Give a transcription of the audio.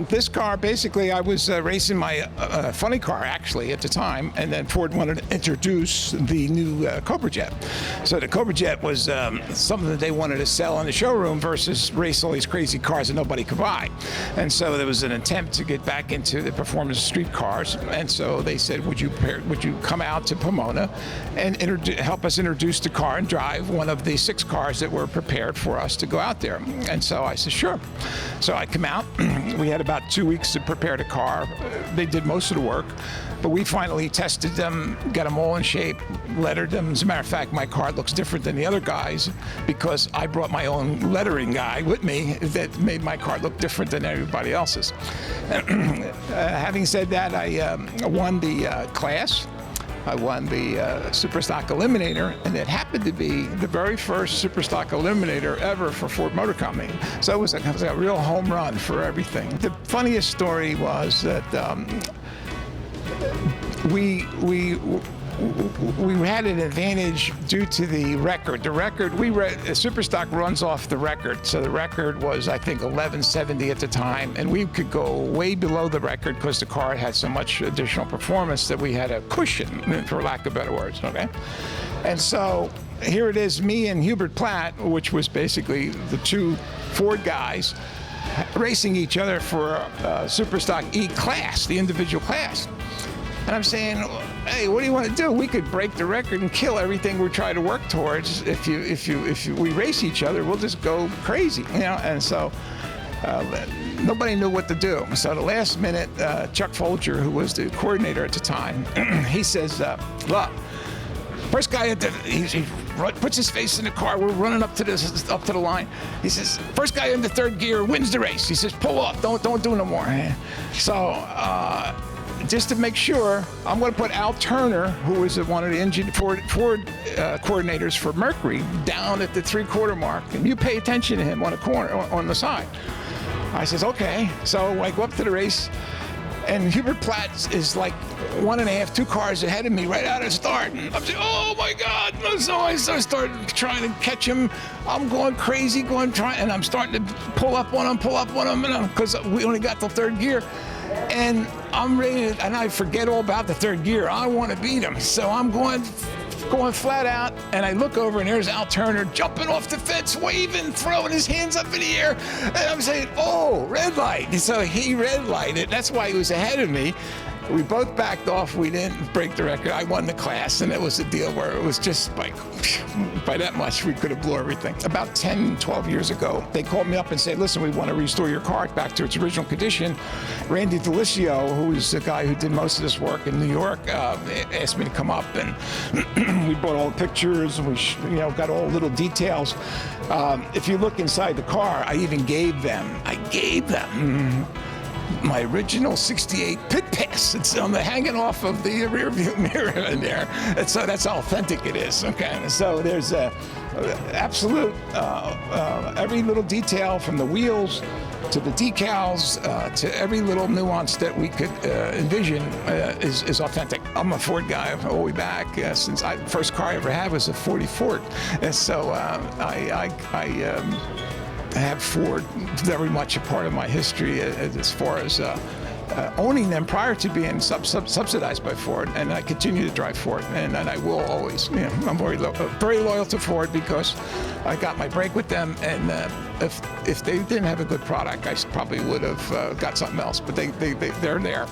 this car, basically, I was racing my funny car, actually, at the time, and then Ford wanted to introduce the new Cobra Jet. So the Cobra Jet was something that they wanted to sell in the showroom versus race all these crazy cars that nobody could buy. And so there was an attempt to get back into the performance street cars, and so they said, would you come out to Pomona and help us introduce the car and drive one of the 6 cars that were prepared for us to go out there? And so I said, sure. So I come out. We had about 2 weeks to prepare the car. They did most of the work, but we finally tested them, got them all in shape, lettered them. As a matter of fact, my car looks different than the other guys because I brought my own lettering guy with me that made my car look different than everybody else's. Having said that, I won the class. I won the Superstock Eliminator, and it happened to be the very first Superstock Eliminator ever for Ford Motor Company. So it was a real home run for everything. The funniest story was that we had an advantage due to the record. The record, Superstock runs off the record. So the record was, I think, 1170 at the time, and we could go way below the record because the car had so much additional performance that we had a cushion, for lack of better words, okay? And so here it is, me and Hubert Platt, which was basically the 2 Ford guys, racing each other for Superstock E class, the individual class. And I'm saying, hey, what do you want to do? We could break the record and kill everything we're trying to work towards. If we race each other, we'll just go crazy, you know. And so nobody knew what to do. So the last minute, Chuck Folger, who was the coordinator at the time, he says, look, first guy he puts his face in the car. We're running up to the line. He says, first guy in the 3rd gear wins the race. He says, pull up, don't do no more. So just to make sure, I'm going to put Al Turner, who was one of the Ford coordinators for Mercury, down at the 3/4 mark, and you pay attention to him on the corner, on the side. I says, okay. So I go up to the race, and Hubert Platt is like 1.5, 2 cars ahead of me right out of the start. And I'm saying, oh my God. So I started trying to catch him. I'm going crazy, and I'm starting to pull up on him, because we only got the 3rd gear. And I'm ready and I forget all about the 3rd gear. I want to beat him. So I'm going flat out, and I look over, and there's Al Turner jumping off the fence, waving, throwing his hands up in the air. And I'm saying, oh, red light. So he red lighted. That's why he was ahead of me. We both backed off. We didn't break the record. I won the class, and it was a deal where it was just like, by that much, we could have blew everything. About 10, 12 years ago, they called me up and said, listen, we want to restore your car back to its original condition. Randy Delisio, who is the guy who did most of this work in New York, asked me to come up, and we brought all the pictures, and we got all the little details. If you look inside the car, I gave them my original 68 pit pass. It's hanging off of the rear view mirror in there. So that's how authentic it is, okay? So there's absolute, every little detail from the wheels to the decals, to every little nuance that we could envision is authentic. I'm a Ford guy all the way back since the first car I ever had was a 40 Ford. And so I have Ford very much a part of my history as far as owning them prior to being subsidized by Ford, and I continue to drive Ford, and I will always. I'm very loyal to Ford because I got my break with them, and if they didn't have a good product, I probably would have got something else. But they're there.